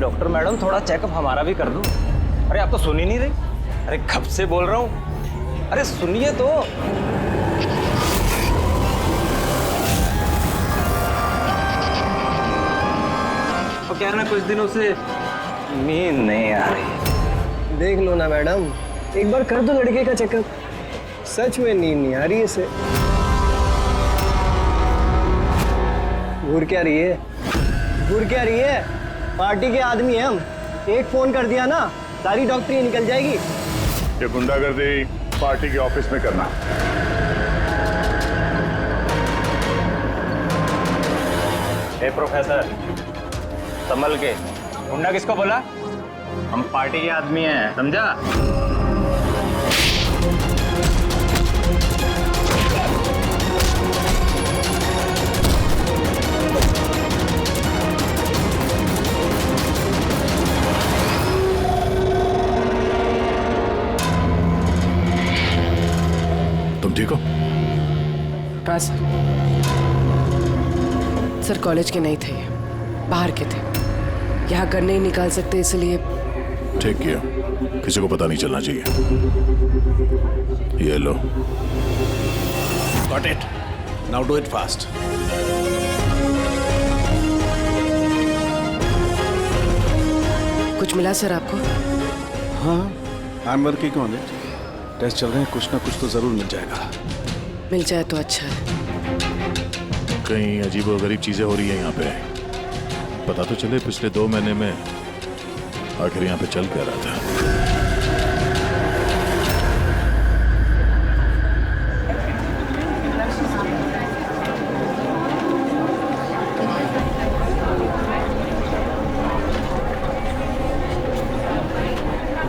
Doctor madam थोड़ा checkup हमारा भी कर दो। अरे आप तो सुन ही नहीं रही। अरे कब से बोल रहा हूँ, अरे सुनिए तो। तो क्या है ना, कुछ दिनों से नींद नहीं आ रही। देख लो ना मैडम, एक बार कर दो लड़के का चेकअप। सच में नींद नहीं आ रही है इसे। घूर क्या रही है, घूर क्या रही है? पार्टी के आदमी हैं हम, एक फोन कर दिया ना सारी डॉक्टरी निकल जाएगी। ये गुंडागर्दी पार्टी के ऑफिस में करना। ए प्रोफेसर, संभल के। गुंडा किसको बोला? हम पार्टी के आदमी हैं, समझा? तुम ठीक हो? हाँ सर, कॉलेज के नहीं थे, बाहर के थे। यहाँ घर नहीं निकाल सकते इसलिए। ठीक किया, किसी को पता नहीं चलना चाहिए। ये लो। Got it. Now do it fast. कुछ मिला सर आपको? हाँ, I'm working on it. Test चल रहे हैं, कुछ ना कुछ तो जरूर मिल जाएगा। मिल जाए तो अच्छा है। कहीं अजीबोगरीब चीजें हो रही है यहाँ पे। पता तो चले पिछले 2 महीने में आखिर यहाँ पे चल क्या रहा था।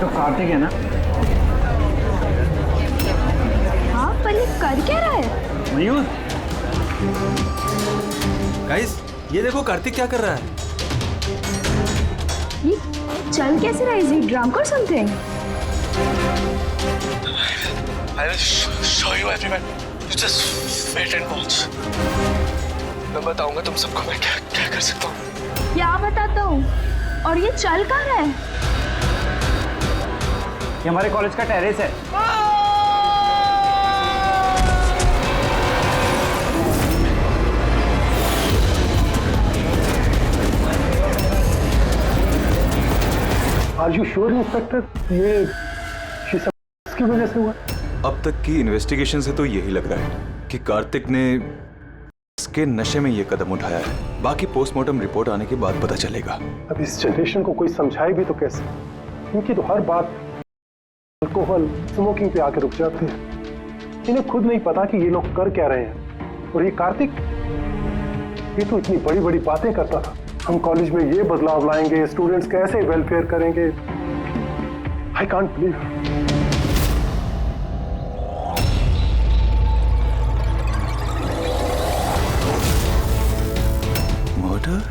तो कार्तिक है ना? हाँ, पर ये कर क्या रहा है? मयूर, गाइस, ये देखो कार्तिक क्या कर रहा है। ये चल कैसे रहा है? इज ही ड्रंक और something? I will show you everyone. You just wait and watch. मैं बताऊंगा तुम सबको मैं क्या क्या कर सकता हूँ। क्या बताता हूँ? और ये चल कहाँ रहा है? ये हमारे कॉलेज का टेरेस है। Are you sure, inspector? ये सब इसकी वजह से हुआ? अब तक की इन्वेस्टिगेशन से तो यही लग रहा है कि कार्तिक ने इसके नशे में ये कदम उठाया है। बाकी पोस्टमार्टम रिपोर्ट आने के बाद पता चलेगा। अब इस जनरेशन को कोई समझाए भी तो कैसे? इनकी तो हर बात अल्कोहल, स्मोकिंग पे आके रुक जाते हैं। इन्हें खुद नहीं पता कि ये लोग कर क्या रहे हैं। और ये कार्तिक, ये तो इतनी बड़ी बड़ी बातें करता था। हम कॉलेज में ये बदलाव लाएंगे, स्टूडेंट्स कैसे वेलफेयर करेंगे। I can't believe. मर्डर?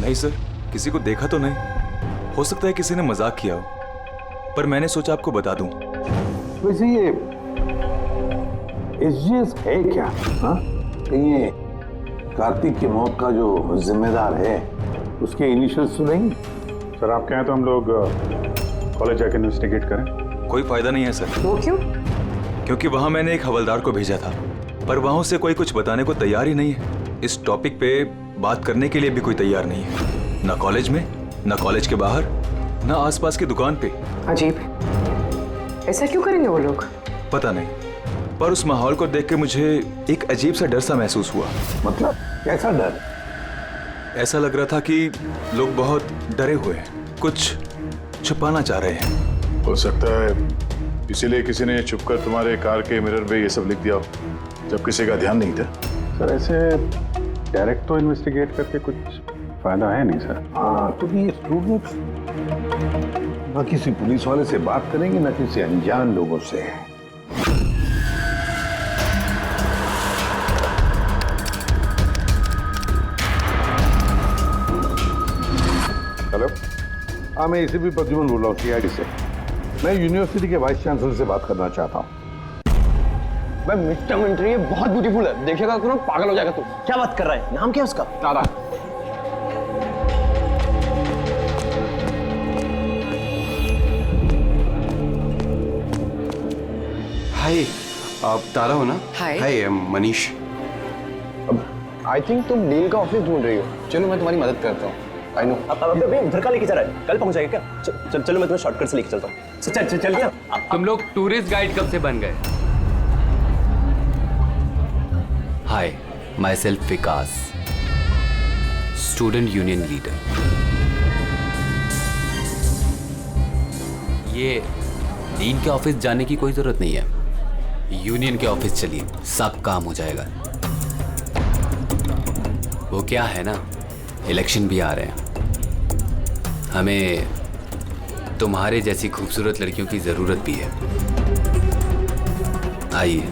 नहीं सर, किसी को देखा तो नहीं। हो सकता है किसी ने मजाक किया हो, पर मैंने सोचा आपको बता दूं। वैसे ये एसजीएस है क्या? हाँ, कहीं ये कार्तिक की मौत का जो जिम्मेदार है उसके इनिशियल्स तो नहीं? सर आप कहें तो हम लोग कॉलेज जाके इन्वेस्टिगेट करें। कोई फायदा नहीं है सर। वो क्यों? क्योंकि वहां मैंने एक हवलदार को भेजा था, पर वहां से कोई कुछ बताने को तैयार ही नहीं है। इस टॉपिक पे बात करने के लिए भी कोई तैयार नहीं है, ना कॉलेज में, ना कॉलेज के बाहर, ना आसपास की दुकान पे। अजीब, ऐसा क्यों करेंगे वो लोग? पता नहीं, पर उस माहौल को देख के मुझे एक अजीब सा डर सा महसूस हुआ। मतलब कैसा डर? ऐसा लग रहा था कि लोग बहुत डरे हुए हैं, कुछ छुपाना चाह रहे हैं। हो सकता है इसीलिए किसी ने छुपकर तुम्हारे कार के मिरर पे ये सब लिख दिया हो, जब किसी का ध्यान नहीं था। सर ऐसे डायरेक्ट तो इन्वेस्टिगेट करके कुछ फायदा है नहीं सर। हाँ, तो ये स्टूडेंट्स न किसी पुलिस वाले से बात करेंगे, न किसी अनजान लोगों से। हाँ, मैं इसी भी प्रद्युमन बोल रहा हूँ CID से। मैं यूनिवर्सिटी के वाइस चांसलर से बात करना चाहता हूँ। भाई मिड टर्म इंटरव्यू बहुत ब्यूटीफुल है, देखेगा तो पागल हो जाएगा तू। क्या बात कर रहा है? नाम क्या है उसका? तारा। हाय, आप तारा हो ना? हाय। हाय, मनीष। आई थिंक तुम डील का ऑफिस ढूंढ रही हो। चलो मैं तुम्हारी मदद करता हूँ। I know. अबे उधर का लेके जा रहा है, कल पहुंचाएगा क्या? चलो मैं तुम्हें शॉर्टकट से लेके चलता हूँ। चल गया। तुम लोग टूरिस्ट गाइड कब से बन गए? Hi, myself Vikas, student union leader. ये डीन के ऑफिस जाने की कोई जरूरत नहीं है, यूनियन के ऑफिस चलिए, सब काम हो जाएगा। वो क्या है ना, इलेक्शन भी आ रहे हैं, हमें तुम्हारे जैसी खूबसूरत लड़कियों की जरूरत भी है। आइए।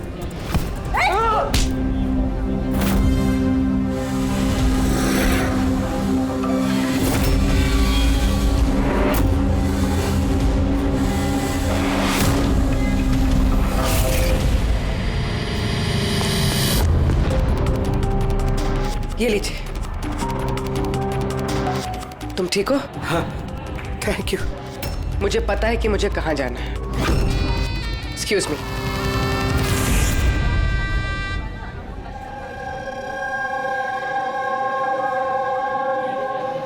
ये लीजिए। तुम ठीक हो? हाँ, थैंक यू। मुझे पता है कि मुझे कहाँ जाना है। Excuse me.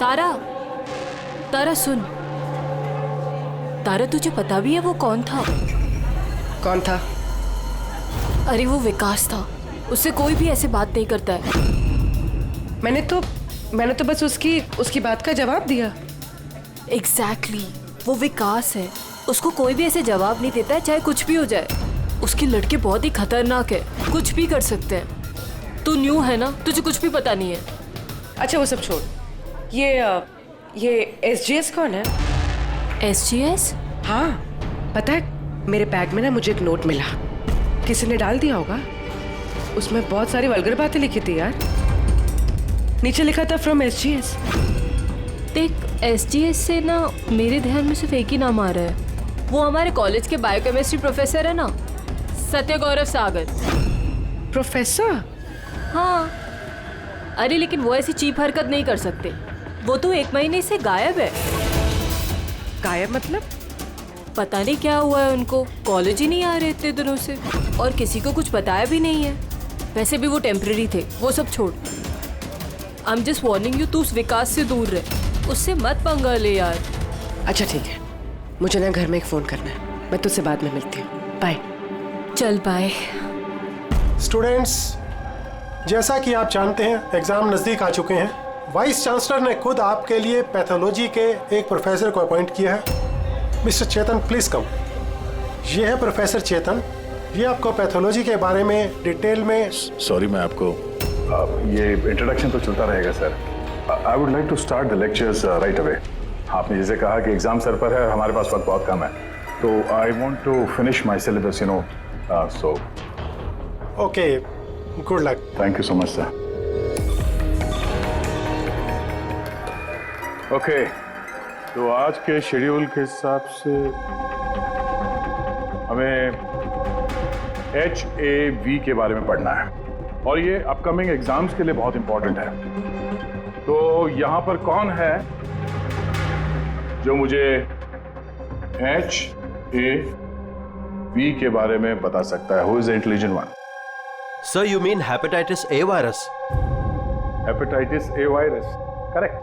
तारा, तारा सुन। तारा तुझे पता भी है वो कौन था? कौन था? अरे वो विकास था, उससे कोई भी ऐसे बात नहीं करता है। मैंने तो बस उसकी बात का जवाब दिया। एग्जैक्टली, वो विकास है, उसको कोई भी ऐसे जवाब नहीं देता है, चाहे कुछ भी हो जाए। उसके लड़के बहुत ही खतरनाक है, कुछ भी कर सकते हैं। तू न्यू है ना, तुझे कुछ भी पता नहीं है। अच्छा वो सब छोड़, ये SGS कौन है? SGS? हाँ, पता है मेरे बैग में ना मुझे एक नोट मिला, किसी ने डाल दिया होगा। उसमें बहुत सारी वल्गर बातें लिखी थी यार। नीचे लिखा था फ्रॉम SGS। देख, SGS से ना मेरे ध्यान में सिर्फ एक ही नाम आ रहा है। वो हमारे कॉलेज के बायोकेमिस्ट्री प्रोफेसर है ना, सत्य गौरव सागर। प्रोफेसर? हाँ। अरे लेकिन वो ऐसी चीप हरकत नहीं कर सकते। वो तो 1 महीने से गायब है। गायब मतलब? पता नहीं क्या हुआ है उनको, कॉलेज ही नहीं आ रहे इतने दिनों से, और किसी को कुछ बताया भी नहीं है। वैसे भी वो टेम्परेरी थे, वो सब छोड़। I am just warning you, तू उस विकास से दूर रहे, उससे मत पंगा ले यार। अच्छा ठीक है, मुझे ना घर में एक फ़ोन करना है, मैं तुझसे बाद में मिलती हूँ। बाय। चल बाय। स्टूडेंट्स, जैसा कि आप जानते हैं एग्जाम नज़दीक आ चुके हैं। वाइस चांसलर ने खुद आपके लिए पैथोलॉजी के एक प्रोफेसर को अपॉइंट किया है। Mister Chetan, please come. ये है प्रोफेसर चेतन, ये आपको पैथोलॉजी के बारे में डिटेल में। सॉरी, मैं आपको ये इंट्रोडक्शन तो चलता रहेगा sir. I would like to start the lectures right away. आपने जैसे कहा कि एग्जाम सर पर है, हमारे पास वक्त बहुत कम है, तो I want to finish my syllabus, you know, so okay, good luck. Thank you so much sir. Okay, तो आज के शेड्यूल के हिसाब से हमें HAV के बारे में पढ़ना है, और ये अपकमिंग एग्जाम्स के लिए बहुत इंपॉर्टेंट है। तो यहां पर कौन है जो मुझे HAV के बारे में बता सकता है? Who is the intelligent one? Sir, you mean hepatitis A virus? Hepatitis A virus, correct.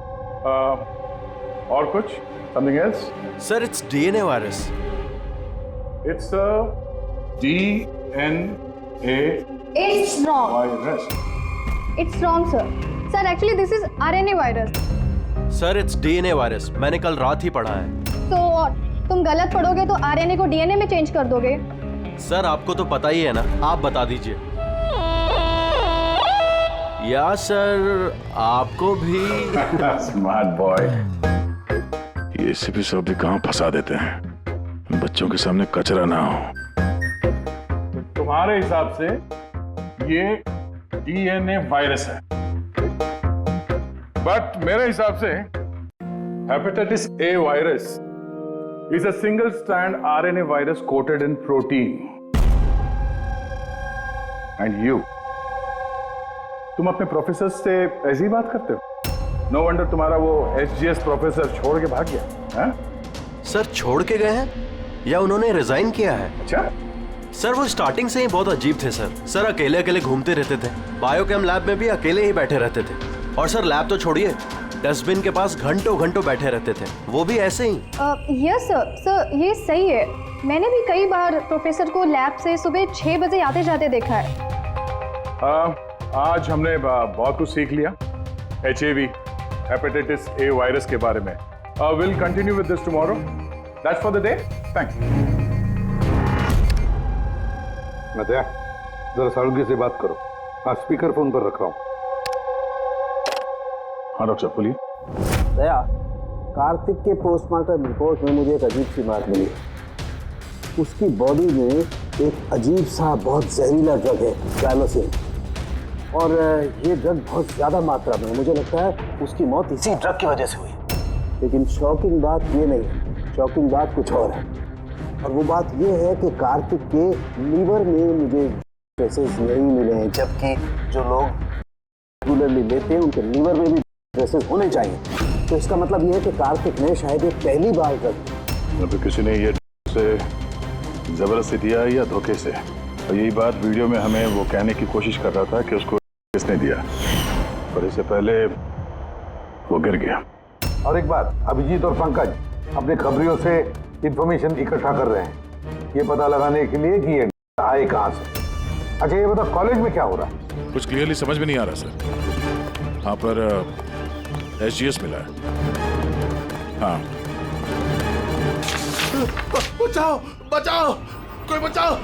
और कुछ? Something else? Sir, it's DNA virus. It's DNA It's wrong. virus. It's wrong, sir. Sir, actually this is RNA virus. Sir, it's DNA virus, मैंने कल रात ही पढ़ा है। So what? तुम गलत पढ़ोगे तो RNA को DNA में चेंज कर दोगे। सर, आपको तो पता ही है ना, आप बता दीजिए। या सर, आपको भी। Smart boy. ये ACP साहब भी कहाँ फंसा देते हैं, बच्चों के सामने कचरा ना हो। तुम्हारे हिसाब से ये DNA वायरस है, बट मेरे हिसाब से Hepatitis A virus is a single-strand RNA virus coated in protein. And you, तुम अपने प्रोफेसर से ऐसी बात करते हो? नो वंडर तुम्हारा वो SGS प्रोफेसर छोड़ के भाग गया, हैं? सर छोड़ के गए हैं या उन्होंने रिजाइन किया है? अच्छा? सर वो स्टार्टिंग से ही बहुत अजीब थे सर अकेले अकेले घूमते रहते थे, बायोकेम लैब में भी अकेले ही बैठे रहते थे, और सर लैब तो छोड़िए, डस्टबिन के पास घंटों घंटों बैठे रहते थे, वो भी ऐसे ही। यस सर, ये सही है। मैंने भी कई बार प्रोफेसर को लैब से सुबह 6 बजे आते जाते देखा है। आज हमने बहुत कुछ सीख लिया HIV, हेपेटाइटिस A वायरस के बारे में। Will continue with this tomorrow. That's for the day. Thank you. Nadia, जरा सालुगे से बात करो। हाँ, स्पीकर फोन पर रख रहा हूँ। हाँ डॉक्टर साहब बोलिए। दया, कार्तिक के पोस्टमार्टम रिपोर्ट में मुझे एक अजीब सी बात मिली। उसकी बॉडी में एक अजीब सा बहुत जहरीला ड्रग है, ट्राइलोसिन, और ये ड्रग बहुत ज्यादा मात्रा में है। मुझे लगता है उसकी मौत इसी ड्रग की वजह से हुई। लेकिन शॉकिंग बात ये नहीं है, शॉकिंग बात कुछ और है, और वो बात ये है कि कार्तिक के लीवर में मुझे ट्रेसेस नहीं मिले हैं, जबकि जो लोग रेगुलरली लेते हैं उनके लीवर में भी ट्रेसेस होने चाहिए। तो इसका मतलब ये है कि कार्तिक ने शायद ये पहली बार ड्रग किसी ने ये से जबरदस्ती दिया या धोखे से, और यही बात वीडियो में हमें वो कहने की कोशिश कर रहा था कि उसको किसने दिया, पर इससे पहले वो गिर गया। और एक बात, अभिजीत और पंकज अपने खबरियों से इंफॉर्मेशन इकट्ठा कर रहे हैं, ये पता लगाने के लिए कि ये आए कहाँ से। अच्छा ये बताओ, कॉलेज में क्या हो रहा है? कुछ क्लियरली समझ में नहीं आ रहा सर। हाँ पर SGS मिला है। हाँ। बचाओ बचाओ, कोई बचाओ,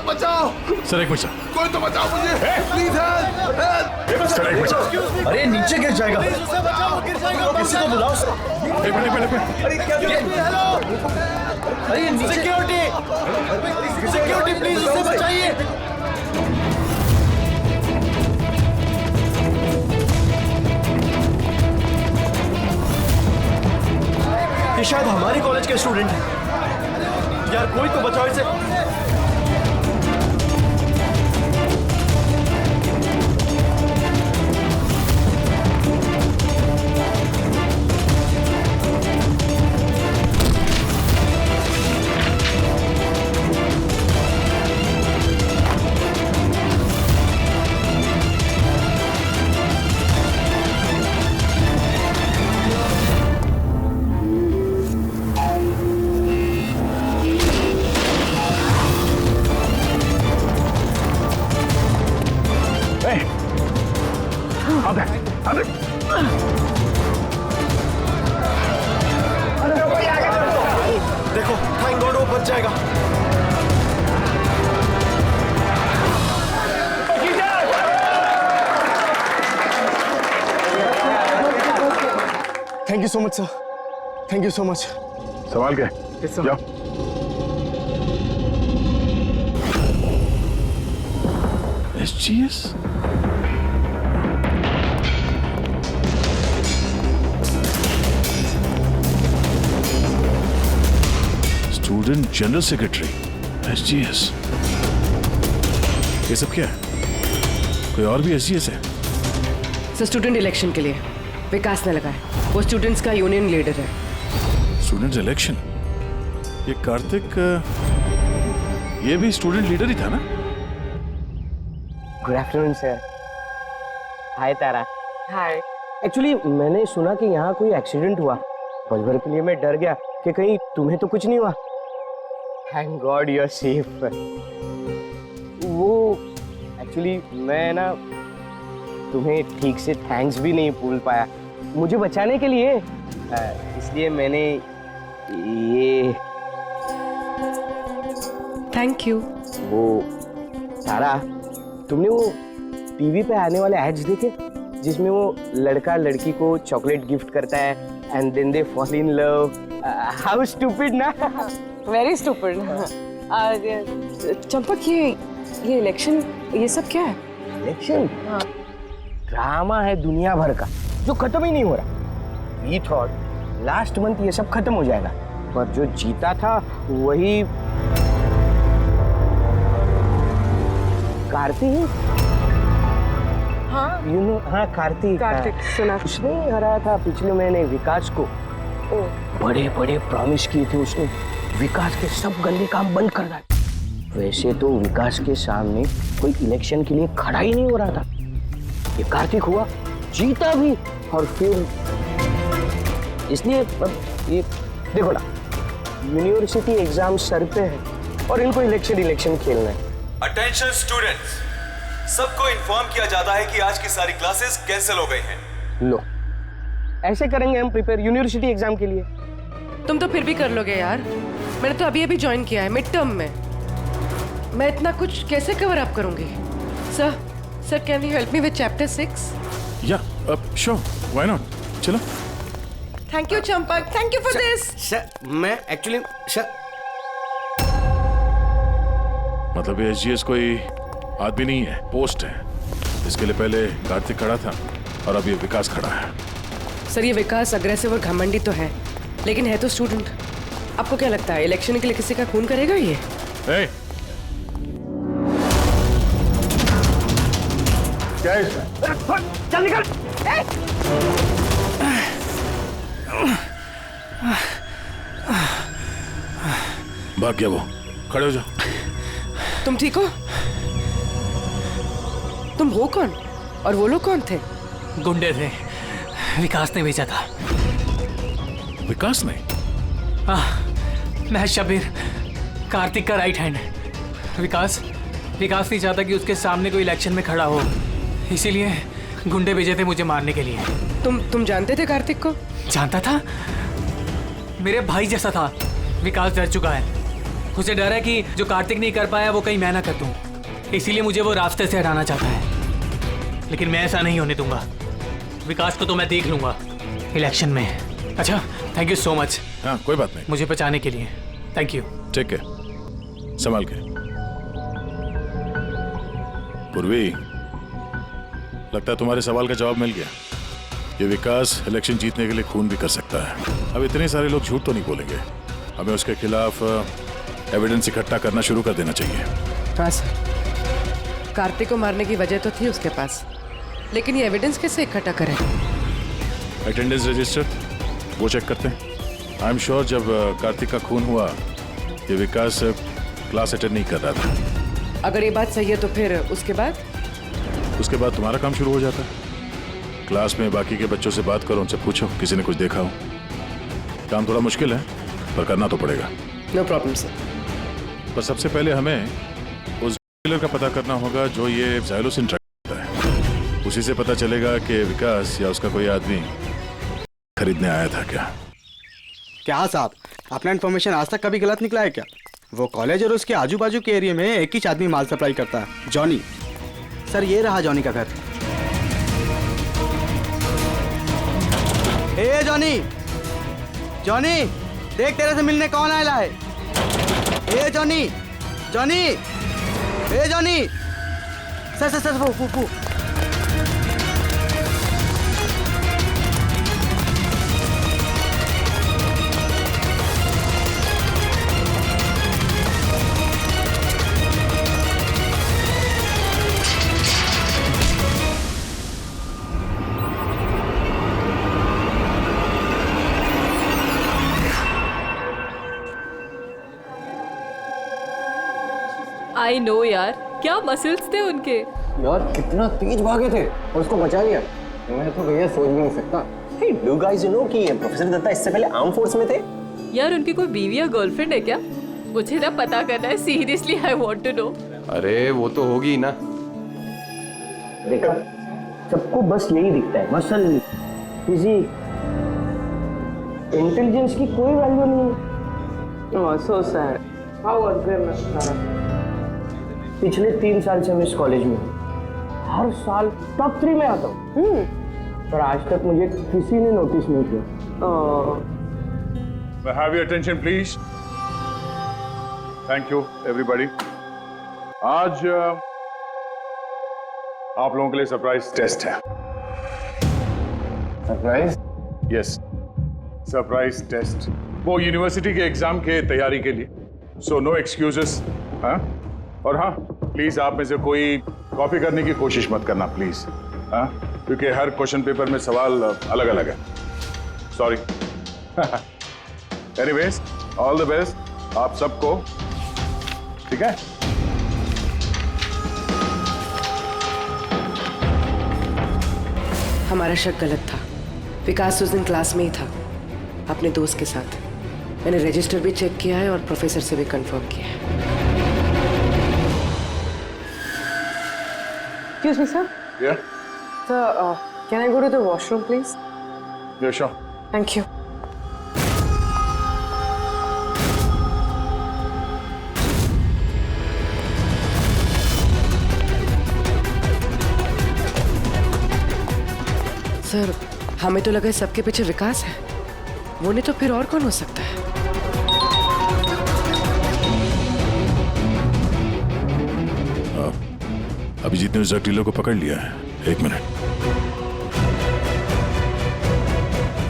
बचाओ सर, एक मिनट सर, कोई तो बचाओ मुझे, प्लीज हेल्प। सर एक मिनट। अरे नीचे गिर जाएगा, किसी को बुलाओ सर। एक मिनट। अरे क्या अरे सिक्योरिटी प्लीज उसे बचाइए। ये शायद हमारी कॉलेज के स्टूडेंट हैं। यार कोई तो बचाओ इसे। देखो, थैंक गॉड वो बच जाएगा। Thank you so much sir, thank you so much. संभाल के जाओ। SGS? Student general secretary SGS। ये सब क्या है? कोई और भी SGS है? सर स्टूडेंट इलेक्शन के लिए विकास ने लगाया, वो स्टूडेंट्स का यूनियन लीडर है। Student election? ये कार्तिक ये भी स्टूडेंट लीडर ही था ना? Good afternoon sir. Hi Tara. Hi. Actually मैंने सुना कि यहाँ कोई एक्सीडेंट हुआ, पल भर के लिए मैं डर गया कि कहीं तुम्हें तो कुछ नहीं हुआ। Thank God you are safe. वो एक्चुअली मैं ना तुम्हें ठीक से थैंक्स भी नहीं बोल पाया मुझे बचाने के लिए, इसलिए मैंने ये। Thank you. वो तारा, तुमने वो टीवी पे आने वाले एड्स देखे जिसमें वो लड़का लड़की को चॉकलेट गिफ्ट करता है and then they fall in love? How stupid ना। Very stupid. चंपक, ये इलेक्शन ये सब क्या है? इलेक्शन ड्रामा है दुनिया भर का जो खत्म ही नहीं हो रहा। वी थॉट लास्ट मंथ ये सब खत्म हो जाएगा, पर जो जीता था वही कार्तिक। हाँ यू नो, हाँ कार्तिक। कार्तिक, सुना। उसने हराया था पिछले महीने विकास को। बड़े बड़े प्रॉमिस किए थे उसने, विकास के सब गंदे काम बंद कर डाले। वैसे तो विकास के सामने कोई इलेक्शन के लिए खड़ा ही नहीं हो रहा था। ये कार्तिक हुआ, जीता भी, और फिर इसलिए ये देखो ना, यूनिवर्सिटी एग्जाम सर पे है और इनको इलेक्शन खेलना है। अटेंशन स्टूडेंट्स, सबको इन्फॉर्म किया जाता है कि आज की सारी क्लासेस कैंसिल हो गई हैं। लो, ऐसे करेंगे हम प्रिपेयर यूनिवर्सिटी एग्जाम के लिए। तुम तो फिर भी कर लोगे यार, मैंने तो अभी ज्वाइन किया है मिड टर्म में। मैं इतना कुछ कैसे कवर अप करूंगी? Sir can you help me with chapter 6? या श्योर, व्हाई नॉट, चलो। Thank you Champak, thank you for this. Sir मैं एक्चुअली सर, मतलब ये एसजीएस कोई आदमी नहीं है, पोस्ट है। इसके लिए पहले कार्तिक खड़ा था और अब ये विकास खड़ा है। सर ये विकास अग्रेसिव और घमंडी तो है, लेकिन है तो स्टूडेंट। आपको क्या लगता है इलेक्शन के लिए किसी का खून करेगा ये? hey! क्या है इसमें? चल निकल। भाग गया वो, खड़े हो जाओ। तुम ठीक हो? तुम हो कौन और वो लोग कौन थे? गुंडे थे, विकास ने भेजा था। विकास ने? मैं शबीर, कार्तिक का राइट हैंड। विकास नहीं चाहता कि उसके सामने कोई इलेक्शन में खड़ा हो, इसीलिए गुंडे भेजे थे मुझे मारने के लिए। तुम जानते थे कार्तिक को? जानता था, मेरे भाई जैसा था। विकास डर चुका है, उसे डर है कि जो कार्तिक नहीं कर पाया वो कहीं मैं ना कर दूं, इसीलिए मुझे वो रास्ते से हटाना चाहता है। लेकिन मैं ऐसा नहीं होने दूंगा। विकास को तो मैं देख लूंगा इलेक्शन में। अच्छा, थैंक यू सो मच। हाँ, कोई बात नहीं, मुझे बचाने के लिए थैंक यू। ठीक है, संभाल के। पूर्वी, लगता है तुम्हारे सवाल का जवाब मिल गया। ये विकास इलेक्शन जीतने के लिए खून भी कर सकता है। अब इतने सारे लोग झूठ तो नहीं बोलेंगे, हमें उसके खिलाफ एविडेंस इकट्ठा करना शुरू कर देना चाहिए। हाँ सर, कार्तिक को मारने की वजह तो थी उसके पास, लेकिन ये एविडेंस कैसे इकट्ठा करें? अटेंडेंस रजिस्टर वो चेक करते हैं। आई एम श्योर जब कार्तिक का खून हुआ ये विकास क्लास अटेंड नहीं कर रहा था। अगर ये बात सही है तो फिर उसके बाद तुम्हारा काम शुरू हो जाता है। क्लास में बाकी के बच्चों से बात करो, उनसे पूछो किसी ने कुछ देखा हो। काम थोड़ा मुश्किल है पर करना तो पड़ेगा। No problem sir. पर सबसे पहले हमें उस डीलर का पता करना होगा जो ये ज़ाइलोसिन ड्रग करता है। उसी से पता चलेगा कि विकास या उसका कोई आदमी खरीदने आया था क्या साहब, अपना इन्फॉर्मेशन आज तक कभी गलत निकला है क्या? वो कॉलेज और उसके आजू बाजू के एरिया में एक ही आदमी माल सप्लाई करता है, जॉनी। सर ये रहा जॉनी का घर। ए जॉनी, जॉनी देख तेरे से मिलने कौन आया है। ए जॉनी, जॉनी, ए जॉनी। सर वो आई नो यार, क्या मसल्स थे उनके। यार कितना तेज भागे थे और उसको बचा लिया। मैं तो भैया सोच भी नहीं सकता। Hey, do you guys know कि प्रोफेसर दत्ता इससे पहले आर्म फोर्स में थे? यार उनकी कोई बीवी या गर्लफ्रेंड है क्या? मुझे ना पता करना है, seriously I want to know. अरे वो तो होगी ना। देखा, सबको बस यही दिखता है, मसल, फिजिक, इंटेलिजेंस की कोई वैल्यू नहीं है। ओह सो सैड। How unfair. पिछले 3 साल से मैं इस कॉलेज में हूँ, हर साल टॉप 3 में आता हूँ, पर आज तक मुझे किसी ने नोटिस नहीं किया। Have your attention, please. Thank you, everybody. आज आप लोगों के लिए सरप्राइज टेस्ट है। सरप्राइज? यस। सरप्राइज टेस्ट, वो यूनिवर्सिटी के एग्जाम के तैयारी के लिए। So no excuses. हाँ, और हाँ, प्लीज आप में से कोई कॉपी करने की कोशिश मत करना प्लीज। हाँ, क्योंकि हर क्वेश्चन पेपर में सवाल अलग अलग है। Sorry. Anyways, all the best आप सबको, ठीक है? हमारा शक गलत था। विकास उस दिन क्लास में ही था अपने दोस्त के साथ। मैंने रजिस्टर भी चेक किया है और प्रोफेसर से भी कंफर्म किया है। Excuse me, sir. Yeah. Sir, can I go to the washroom, please? Yeah, sure. Thank you. Sir, हमें तो लगा सबके पीछे विकास है। वो नहीं तो फिर और कौन हो सकता है? अभिजीत ने उस ड्रग डीलर को पकड़ लिया है। एक मिनट,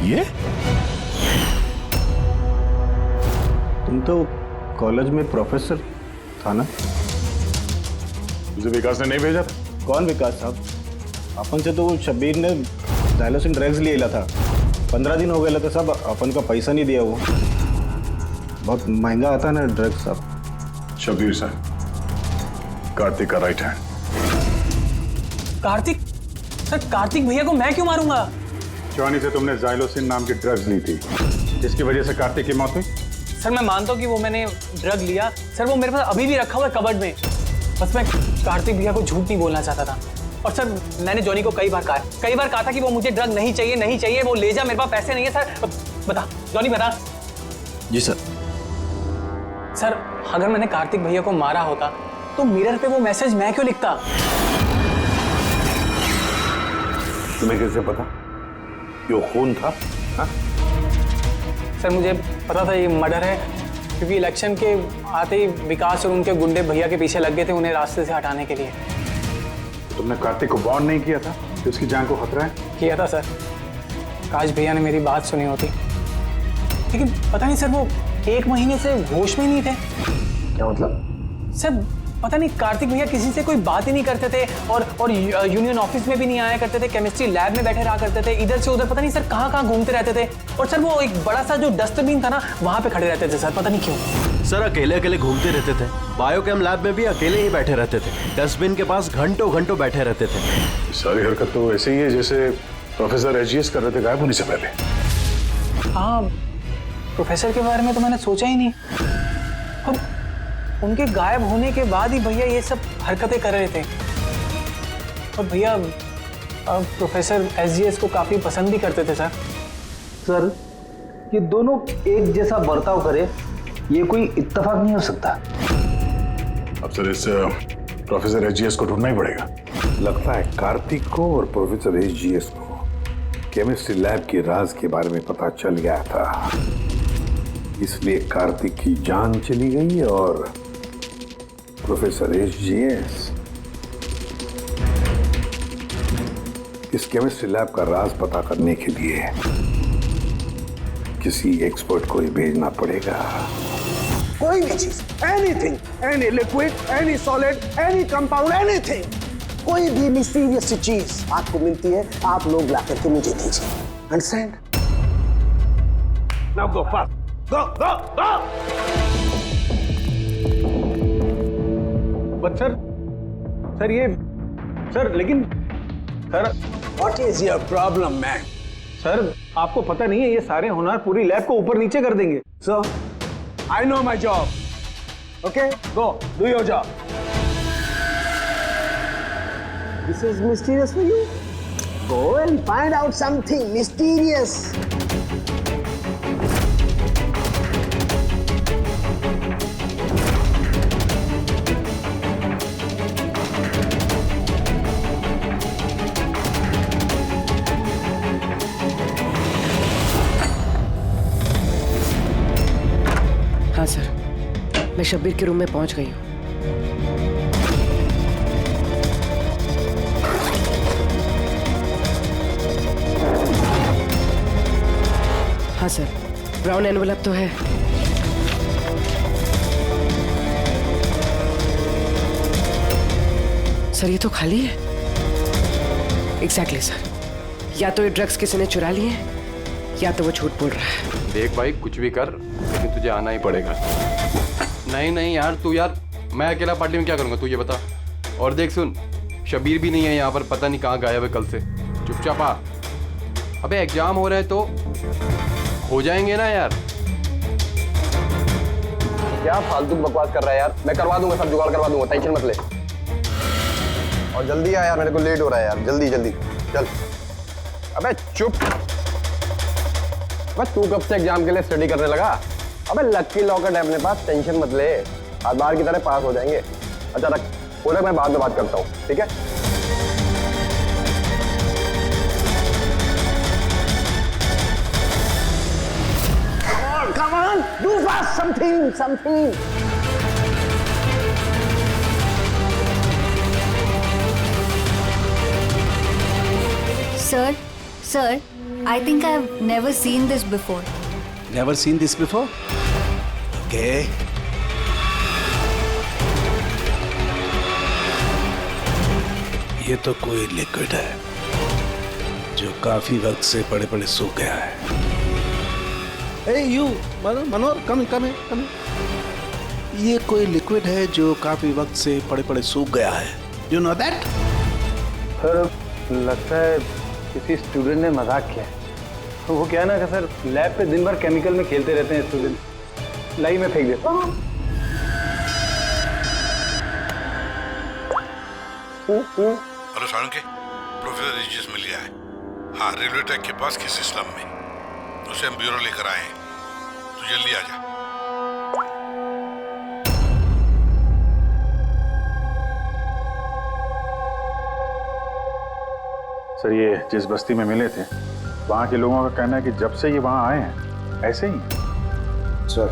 ये तुम तो कॉलेज में प्रोफेसर था ना? तुझे विकास ने नहीं भेजा था? कौन विकास साहब? अपन से तो वो शब्बीर ने डायलोसिन ड्रग्स ले लिया था। 15 दिन हो गए थे साहब, अपन का पैसा नहीं दिया। वो बहुत महंगा आता ना ड्रग्स साहब। शब्बीर साहब, कार्तिक का right hand. Kartik? Sir, Kartik भैया को मैं क्यों मारूंगा? जॉनी से तुमने जाइलोसिन नाम की ड्रग्स ली थी, जिसकी वजह से कार्तिक की मौत हुई। सर, मैं मानता हूँ कि वो मैंने ड्रग लिया। सर, वो मेरे पास अभी भी रखा हुआ है कबर्ड में। बस मैं कार्तिक भैया को झूठ नहीं बोलना चाहता था। और सर, मैंने जॉनी को कई बार कहा था कि वो मुझे ड्रग नहीं चाहिए, वो ले जा, मेरे पास पैसे नहीं है। सर बता, जॉनी बता। जी सर। सर, अगर मैंने कार्तिक भैया को मारा होता तो मिरर पे वो मैसेज मैं क्यों लिखता? तुम्हें कैसे पता कि वो खून था? हा? सर, मुझे पता था ये मर्डर है, क्योंकि इलेक्शन के आते ही विकास और उनके गुंडे भैया के पीछे लग गए थे उन्हें रास्ते से हटाने के लिए। तुमने कार्तिक को वार्न नहीं किया था कि उसकी जान को खतरा है? किया था सर। काश भैया ने मेरी बात सुनी होती, लेकिन पता नहीं सर, वो 1 महीने से होश में नहीं थे। क्या मतलब? सर, पता नहीं, कार्तिक भैया किसी से कोई बात ही नहीं करते थे और यूनियन ऑफिस में भी नहीं आया करते थे। केमिस्ट्री लैब में बैठे रहा करते थे, इधर से उधर पता नहीं सर कहाँ घूमते रहते थे। और सर, वो एक बड़ा सा जो डस्टबिन था ना, वहां पे खड़े रहते थे सर, पता नहीं क्यों। सर, अकेले घूमते रहते थे। बायोकेम लैब में भी अकेले ही बैठे रहते थे। डस्टबिन के पास घंटों बैठे रहते थे। सारी हरकत तो ऐसे ही है जैसे प्रोफेसर एजीएस कर रहे थे गायब होने से पहले। हाँ, प्रोफेसर के बारे में तो मैंने सोचा ही नहीं। अब उनके गायब होने के बाद ही भैया ये सब हरकतें कर रहे थे। और भैया प्रोफेसर एसजीएस को काफी पसंद भी करते थे सर। सर, ये दोनों एक जैसा बर्ताव करे, ये कोई इत्तेफाक नहीं हो सकता। अब सर, इस प्रोफेसर एसजीएस को ढूंढना ही पड़ेगा। लगता है कार्तिक को और प्रोफेसर एसजीएस को केमिस्ट्री लैब के राज के बारे में पता चल गया था, इसलिए कार्तिक की जान चली गई और प्रोफेसर एसजीएस इस केमिस्ट्री लैब का राज पता करने के लिए किसी एक्सपर्ट को ही भेजना पड़ेगा। कोई भी चीज, anything, any liquid, any solid, any compound, anything, कोई भी मिस्टीरियस चीज आपको मिलती है, आप लोग ला करके मुझे दीजिए। Understand? Now go fast, go go go. But sir ये सर, लेकिन sir, what is your problem man? Sir, आपको पता नहीं है ये सारे होनहार पूरी लैब को ऊपर नीचे कर देंगे। Sir, I know my job. Okay, go do your job. This is mysterious for you. Go and find out something mysterious. हाँ सर, मैं शब्बीर के रूम में पहुंच गई हूँ। हाँ सर, ब्राउन एनवलप तो है। सर ये तो खाली है। एग्जैक्टली सर, या तो ये ड्रग्स किसी ने चुरा लिए हैं या तो वो झूठ बोल रहा है। देख भाई, कुछ भी कर लेकिन तुझे आना ही पड़ेगा। नहीं नहीं यार, तू यार, मैं अकेला पार्टी में क्या करूँगा तू ये बता। और देख सुन, शबीर भी नहीं है यहाँ पर, पता नहीं कहाँ गायब है कल से। चुपचाप आ। अबे एग्जाम हो रहे हैं तो हो जाएंगे ना यार। क्या फालतू बकवास कर रहा है यार, मैं करवा दूंगा, सब जुगाड़ करवा दूंगा, टेंशन मत ले। और जल्दी आ यार, मेरे को लेट हो रहा है यार, जल्दी जल्दी चल। अबे चुप। अबे तू कब से एग्जाम के लिए स्टडी करने लगा? अबे लकी लॉकेट है अपने पास, टेंशन मत ले, आज बाहर की तरह पास हो जाएंगे। अच्छा रख, पूरा मैं बाद में बात करता हूँ, ठीक है? Come on, do fast, something. Sir, I think I've never seen this before. Never seen this before? Okay. ये तो कोई लिक्विड है जो काफी वक्त से पड़े पड़े सूख गया है। Hey you, Manohar, come here. ये कोई लिक्विड है जो काफी वक्त से पड़े पड़े सूख गया है। You know that? सर लगता है किसी स्टूडेंट ने मजाक किया है। तो वो क्या है ना कि सर लैब पे दिन भर केमिकल में खेलते रहते हैं स्टूडेंट, लाई में फेंक देता हूँ। हेलो सारंगी, प्रोफेसर एजीएस मिल गया है। हाँ, रेलवे ट्रैक के पास किसी स्लम में, उसे हम ब्यूरो लेकर आए हैं। तू जल्दी आ जा। सर ये जिस बस्ती में मिले थे, वहाँ के लोगों का कहना है कि जब से ये वहाँ आए हैं ऐसे ही हैं। सर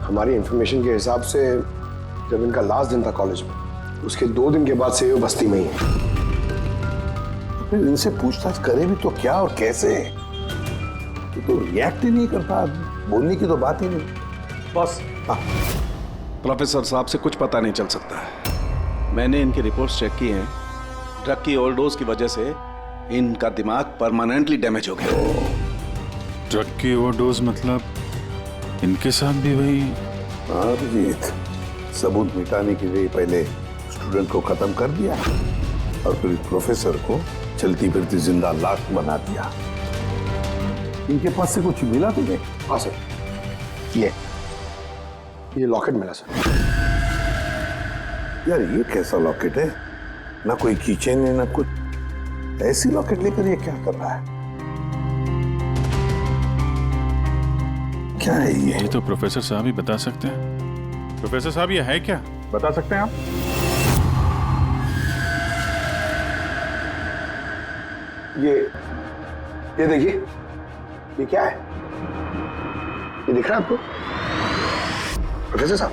हमारी इंफॉर्मेशन के हिसाब से जब इनका लास्ट दिन था कॉलेज में, उसके 2 दिन के बाद से ये बस्ती में ही है। फिर इनसे पूछताछ करे भी तो क्या और कैसे? ये तो रिएक्ट ही नहीं करता, बोलने की तो बात ही नहीं। बॉस, प्रोफेसर साहब से कुछ पता नहीं चल सकता है। मैंने इनकी रिपोर्ट्स चेक की हैं। ड्रग की ओवरडोज की वजह से इनका दिमाग परमानेंटली डैमेज हो गया। ड्रग की ओवरडोज मतलब इनके साथ भी वही? अभिजीत, सबूत मिटाने के लिए पहले स्टूडेंट को खत्म कर दिया और फिर प्रोफेसर को चलती फिरती जिंदा लाश बना दिया। इनके पास से कुछ मिला तुम्हें? हाँ सर, ये लॉकेट मिला सर। यार ये कैसा लॉकेट है? ना कोई कीचेन है ना कुछ, ऐसी लॉकेट लेकर ये क्या कर रहा है? क्या है ये? तो प्रोफेसर साहब ही बता सकते हैं। प्रोफेसर साहब ये है क्या, बता सकते हैं आप? ये देखिए, ये क्या है? ये दिख रहा है आपको प्रोफेसर साहब?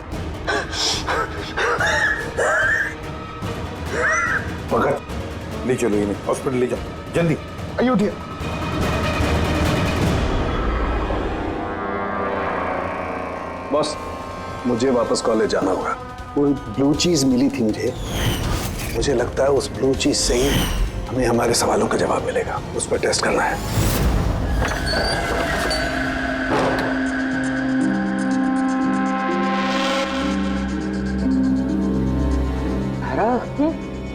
पकड़, ले चलो इन्हें हॉस्पिटल ले जाओ, जल्दी। आइए उठिए। बॉस, मुझे वापस कॉलेज जाना होगा। वो ब्लू चीज मिली थी मुझे लगता है उस ब्लू चीज से ही हमें हमारे सवालों का जवाब मिलेगा। उस पर टेस्ट करना है।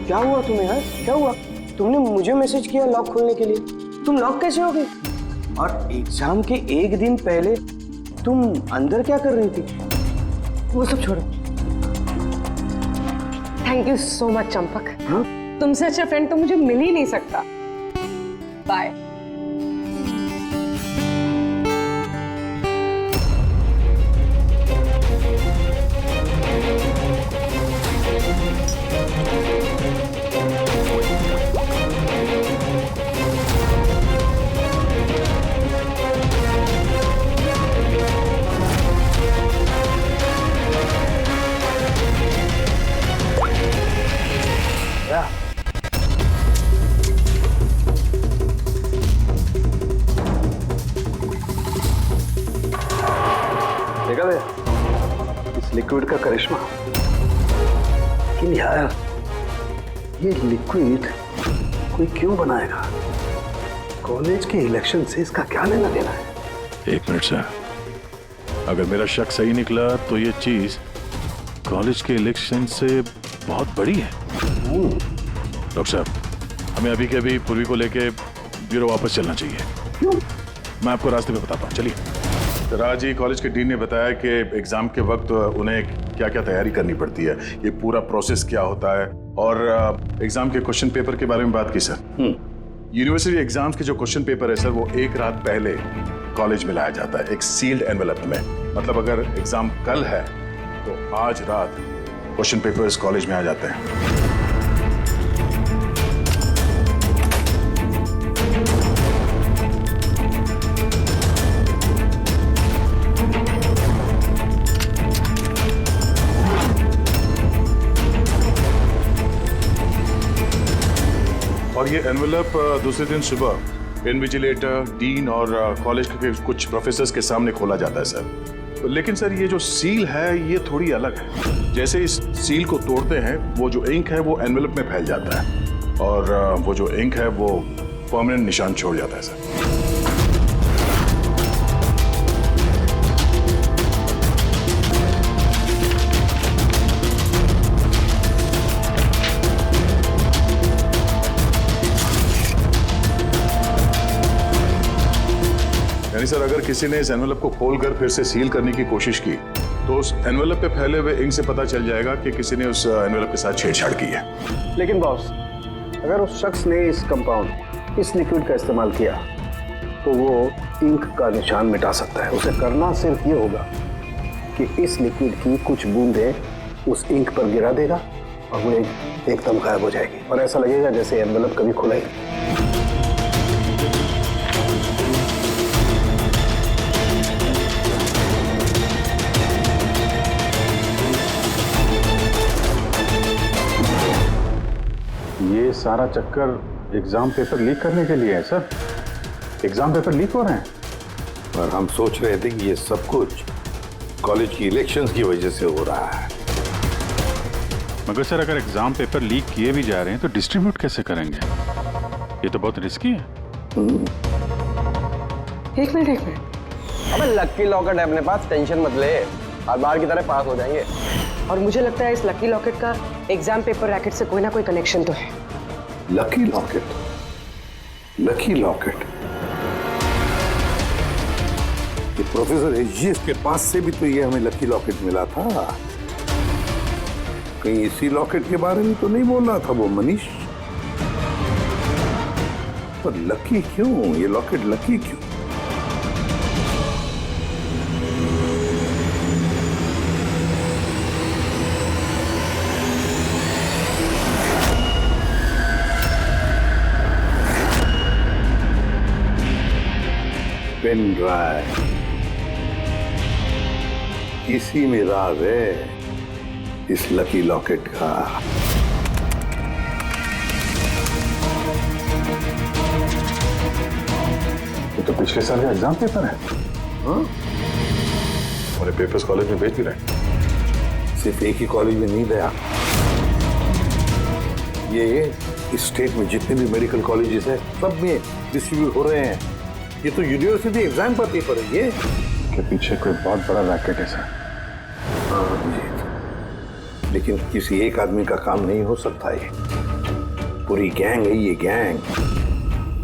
क्या हुआ तुम्हें यार? क्या हुआ? तुमने मुझे मैसेज किया लॉक खोलने के लिए, तुम लॉक कैसे हो गई? और एग्जाम के 1 दिन पहले तुम अंदर क्या कर रही थी? वो सब छोड़ो। Thank you so much Champak. तुमसे अच्छा फ्रेंड तो मुझे मिल ही नहीं सकता। बाय। देखा भैया इस लिक्विड का करिश्मा। लेकिन यार ये लिक्विड कोई क्यों बनाएगा? कॉलेज के इलेक्शन से इसका क्या लेना देना है? एक मिनट सर, अगर मेरा शक सही निकला तो ये चीज कॉलेज के इलेक्शन से बहुत बड़ी है। डॉक्टर साहब, हमें अभी के अभी पूर्वी को लेके ब्यूरो वापस चलना चाहिए। क्यों? मैं आपको रास्ते में बताता हूँ, चलिए। राज जी, कॉलेज के डीन ने बताया कि एग्जाम के वक्त उन्हें क्या क्या तैयारी करनी पड़ती है, ये पूरा प्रोसेस क्या होता है, और एग्जाम के क्वेश्चन पेपर के बारे में बात की सर। यूनिवर्सिटी एग्जाम्स के जो क्वेश्चन पेपर है सर, वो एक रात पहले कॉलेज में लाया जाता है एक सील्ड एनवेलप में। मतलब अगर एग्जाम कल है तो आज रात क्वेश्चन पेपर्स कॉलेज में आ जाते हैं। और ये एनवेलप दूसरे दिन सुबह इन्विजिलेटर, डीन और कॉलेज के कुछ प्रोफेसर्स के सामने खोला जाता है सर। लेकिन सर ये जो सील है ये थोड़ी अलग है। जैसे इस सील को तोड़ते हैं, वो जो इंक है वो एनवेलप में फैल जाता है और वो जो इंक है वो परमानेंट निशान छोड़ जाता है सर। सर अगर किसी ने इस एनवेलप को खोलकर फिर से सील करने की कोशिश की तो उस एनवेलप पे फैले हुए इंक से पता चल जाएगा कि किसी ने उस एनवेलप के साथ छेड़छाड़ की है। लेकिन बॉस, अगर उस शख्स ने इस कंपाउंड, इस लिक्विड का इस्तेमाल किया तो वो इंक का निशान मिटा सकता है। उसे करना सिर्फ ये होगा कि इस लिक्विड की कुछ बूंदें उस इंक पर गिरा देगा और वो एकदम गायब हो जाएगी और ऐसा लगेगा जैसे एनवेलप कभी खुला ही नहीं। ये सारा चक्कर एग्जाम पेपर लीक करने के लिए है सर। एग्जाम पेपर लीक हो रहे हैं। पर हम सोच रहे थे कि ये सब कुछ कॉलेज की इलेक्शंस की वजह से हो रहा है। मगर सर अगर एग्जाम पेपर लीक किए भी जा रहे हैं तो डिस्ट्रीब्यूट कैसे करेंगे? ये तो बहुत रिस्की है। एक मिनट अबे लकी लॉकेट है अपने पास, टेंशन मत ले, हर बार की तरह पास हो जाएंगे। और मुझे लगता है इस लकी लॉकेट का एग्जाम पेपर रैकेट से कोई ना कोई कनेक्शन तो है। Lucky locket? Lucky locket? ये प्रोफेसर एचजीएस के पास से भी तो ये हमें लकी लॉकेट मिला था। कहीं इसी लॉकेट के बारे में तो नहीं बोल रहा था वो मनीष? पर लकी क्यों? ये लॉकेट लकी क्यों? पेन ड्राइव, इसी में राज है इस लकी लॉकेट का। ये तो पिछले साल का एग्जाम पेपर है। हाँ? और ये पेपर्स कॉलेज में भेज भी रहे। सिर्फ एक ही कॉलेज में नहीं गया, ये इस स्टेट में जितने भी मेडिकल कॉलेजेस हैं सब में डिस्ट्रीब्यूट हो रहे हैं। ये तो यूनिवर्सिटी एग्जाम पर पेपर है। ये के पीछे कोई बहुत बड़ा रैकेट है सर। लेकिन किसी एक आदमी का काम नहीं हो सकता। ये पूरी गैंग है, ये गैंग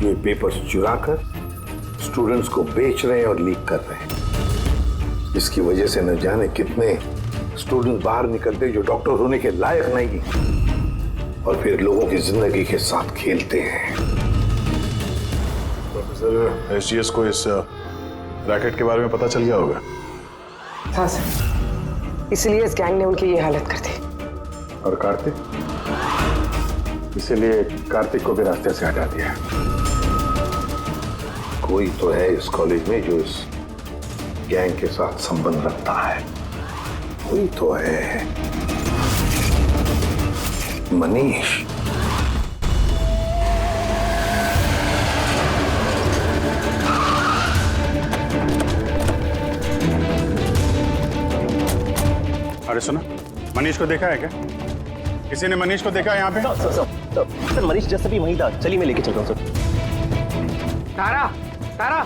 जो पेपर्स चुरा कर स्टूडेंट्स को बेच रहे हैं और लीक कर रहे हैं। इसकी वजह से न जाने कितने स्टूडेंट बाहर निकलते जो डॉक्टर होने के लायक नहीं और फिर लोगों की जिंदगी के साथ खेलते हैं। प्रोफेसर एचजीएस को इस रैकेट के बारे में पता चल गया होगा। हाँ सर, इसलिए इस गैंग ने उनकी ये हालत कर दी। और कार्तिक? इसीलिए कार्तिक को भी रास्ते से हटा दिया। कोई तो है इस कॉलेज में जो इस गैंग के साथ संबंध रखता है। कोई तो है। मनीष। अरे सुनो, मनीष को देखा है क्या? किसी ने मनीष को देखा है यहाँ पे? सर मनीष जैसा भी वहीं था। चलिए मैं लेके चल रहा हूँ सर। तारा, तारा,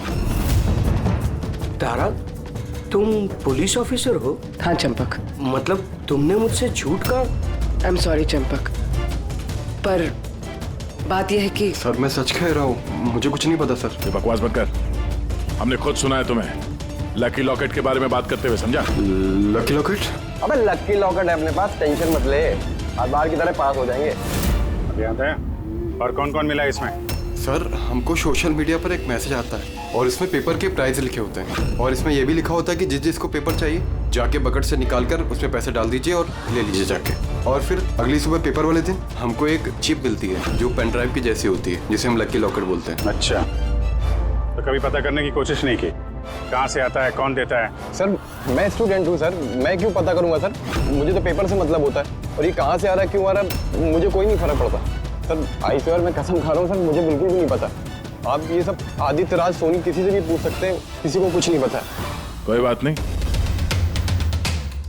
तारा, तुम पुलिस ऑफिसर हो? हाँ चंपक। मतलब तुमने मुझसे झूठ कहा? आई एम सॉरी चंपक, पर बात यह है कि सर मैं सच कह रहा हूँ, मुझे कुछ नहीं पता सर। ये बकवास मत कर, हमने खुद सुना है तुम्हें लकी लॉकेट के बारे में बात करते हुए, समझा? Lucky locket? अबे लकी लॉकेट है अपने पास, टेंशन मत ले, आज बाहर की तरह पास हो जाएंगे। अभी आता है। और कौन कौन मिला इसमें? सर हमको सोशल मीडिया पर एक मैसेज आता है और इसमें पेपर के प्राइस लिखे होते हैं और इसमें यह भी लिखा होता है कि जिस जिसको पेपर चाहिए जाके बकेट से निकाल कर उसमें पैसे डाल दीजिए और ले लीजिए जाके। और फिर अगली सुबह पेपर वाले दिन हमको एक चिप मिलती है जो पेन ड्राइव की जैसी होती है, जिसे हम लकी लॉकेट बोलते हैं। अच्छा, तो कभी पता करने की कोशिश नहीं की कहाँ से आता है, कौन देता है? सर मैं स्टूडेंट हूँ सर, मैं क्यों पता करूंगा सर? मुझे तो पेपर से मतलब होता है और ये कहाँ से आ रहा है, क्यों आ रहा है, मुझे कोई नहीं फर्क पड़ता सर। आई स्वेयर मैं कसम खा रहा हूँ सर, मुझे बिल्कुल भी नहीं पता। आप ये सब आदित्य राज सोनी किसी से भी पूछ सकते हैं, किसी को कुछ नहीं पता। कोई बात नहीं,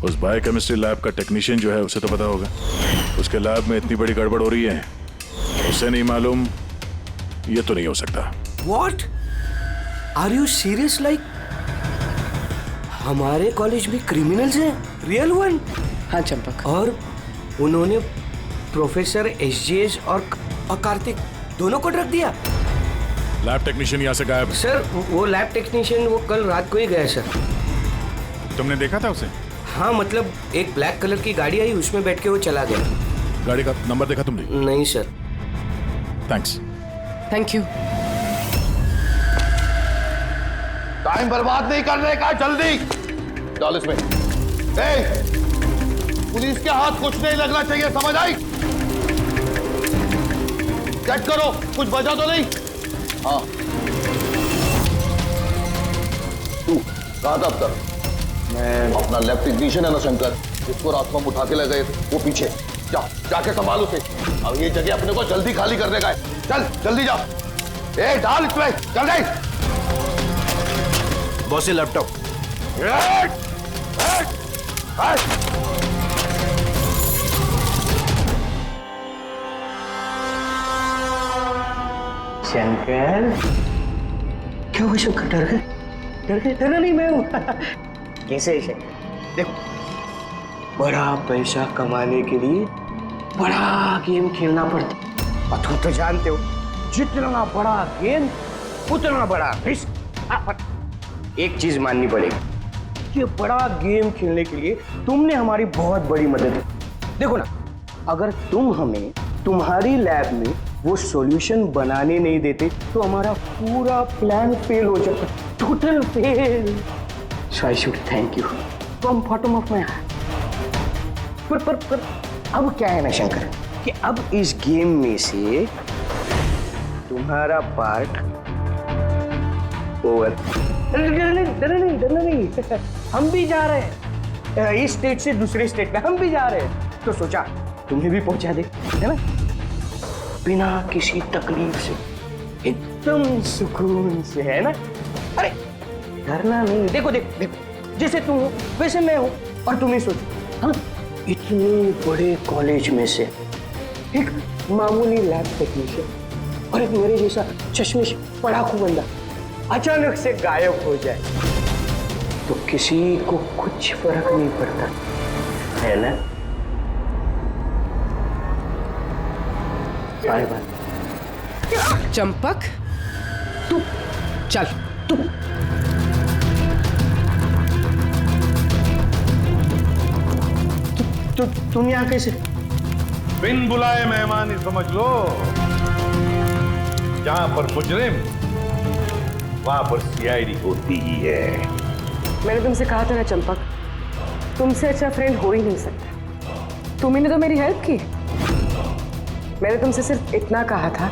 उस बायोकेमिस्ट्री लैब का टेक्नीशियन जो है उसे तो पता होगा। उसके लैब में इतनी बड़ी गड़बड़ हो रही है, उसे नहीं मालूम, ये तो नहीं हो सकता। What? Are you serious? Like हमारे कॉलेज में क्रिमिनल्स हैं, रियल वन? हाँ चंपक। और उन्होंने प्रोफेसर एसजीएस और कार्तिक दोनों को ड्रग दिया। लैब टेक्नीशियन यहाँ से गायब है। सर वो लैब टेक्नीशियन वो कल रात को ही गया सर। तुमने देखा था उसे? हाँ मतलब एक ब्लैक कलर की गाड़ी आई, उसमें बैठ के वो चला गया। गाड़ी का नंबर देखा तुमने? नहीं sir. Thanks. Thank you. Time बर्बाद नहीं करने का, जल्दी डाल इसमें। पुलिस के हाथ कुछ नहीं लगना चाहिए, समझ आई? चेक करो कुछ बचा तो नहीं। हाँ तू कहा था अब तक? मैं अपना लैब टेक्नीशियन है ना शंकर, जिसको रात को हम उठा के ले गए थे, वो पीछे जाके संभाल उसे। अब ये जगह अपने को जल्दी खाली करने का है, चल जल्दी जा। डाल इसमें जल्दी। बॉस ये लैपटॉप। शंकर क्या हुआ शंकर? डर गए? डर गए? डरा नहीं, मैं हूं। कैसे शंकर? देखो बड़ा पैसा कमाने के लिए बड़ा गेम खेलना पड़ता, और तुम तो जानते हो जितना बड़ा गेम उतना बड़ा रिस्क। एक चीज माननी पड़ेगी, ये बड़ा गेम खेलने के लिए तुमने हमारी बहुत बड़ी मदद की। देखो ना, अगर तुम हमें तुम्हारी लैब में वो सॉल्यूशन बनाने नहीं देते तो हमारा पूरा प्लान फेल हो जाता, total fail. So I should thank you from bottom of my heart. पर अब क्या है ना शंकर, कि अब इस गेम में से तुम्हारा पार्ट ओवर। डरना नहीं, हम भी जा रहे हैं इस स्टेट से दूसरे स्टेट में, हम भी जा रहे हैं, तो सोचा तुम्हें भी पहुंचा दे, है ना, बिना किसी तकलीफ से, एकदम सुकून से, है ना। अरे डरना नहीं। देखो जैसे तुम हो वैसे मैं हूं, और तुम ही सोचो, हाँ इतने बड़े कॉलेज में से एक मामूली लैब टेक्नीशियन और एक मेरे जैसा चश्मिश पढ़ाकू बंदा अचानक से गायब हो जाए तो किसी को कुछ फर्क नहीं पड़ता, है ना। Bye bye. चंपक तू चल, तुम यहाँ कैसे? बिन बुलाए मेहमान ही समझ लो, जहां पर मुजरिम वहां पर सीआईडी होती ही है। मैंने तुमसे कहा था ना चंपक, तुमसे अच्छा फ्रेंड हो ही नहीं सकता। तुमने तो मेरी हेल्प की। मैंने तुमसे सिर्फ इतना कहा था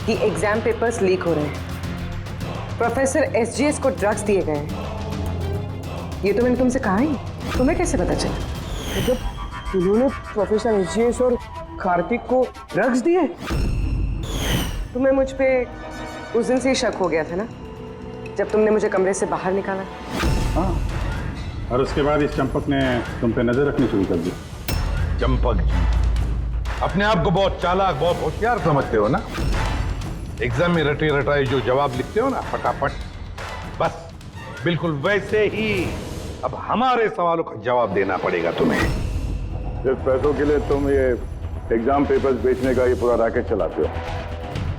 कि एग्जाम पेपर्स लीक हो रहे हैं, प्रोफेसर एसजीएस को ड्रग्स दिए गए हैं। ये तो मैंने तुमसे कहा ही, तुम्हें कैसे पता चला? मतलब उन्होंने प्रोफेसर एसजीएस और कार्तिक को ड्रग्स दिए? तुम्हें मुझ पे उस दिन से ही शक हो गया था ना, जब तुमने मुझे कमरे से बाहर निकाला। हाँ और उसके बाद इस चंपक ने तुम पे नजर रखनी शुरू कर दी। चंपक जी, अपने आप को बहुत चालाक, बहुत होशियार समझते हो ना। एग्जाम में रटे रटाए जो जवाब लिखते हो ना फटाफट, बस बिल्कुल वैसे ही अब हमारे सवालों का जवाब देना पड़ेगा तुम्हें। सिर्फ पैसों के लिए तुम ये एग्जाम पेपर्स बेचने का ये पूरा रैकेट चलाते हो।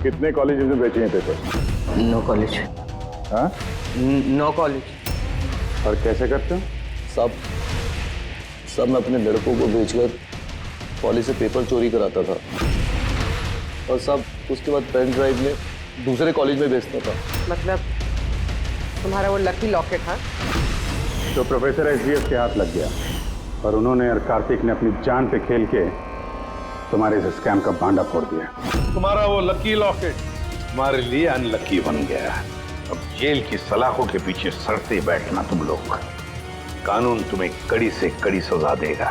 कितने कॉलेजेस में बेचे हैं पेपर्स? No college. हाँ? No college. और कैसे करते हो? सब मैं अपने लड़कों को बेचकर कॉलेज से पेपर चोरी कराता था और सब उसके बाद पेन ड्राइव में दूसरे कॉलेज में बेचता था। मतलब तुम्हारा वो लकी लॉकेट था तो प्रोफेसर एसजीएस के हाथ लग गया और उन्होंने और कार्तिक ने अपनी जान पे खेल के तुम्हारे इस स्कैम का बांडा फोड़ दिया। तुम्हारा वो लकी लॉकेट तुम्हारे लिए अनलकी बन गया। अब जेल की सलाखों के पीछे सड़ते बैठना तुम लोग। कानून तुम्हें कड़ी से कड़ी सजा देगा।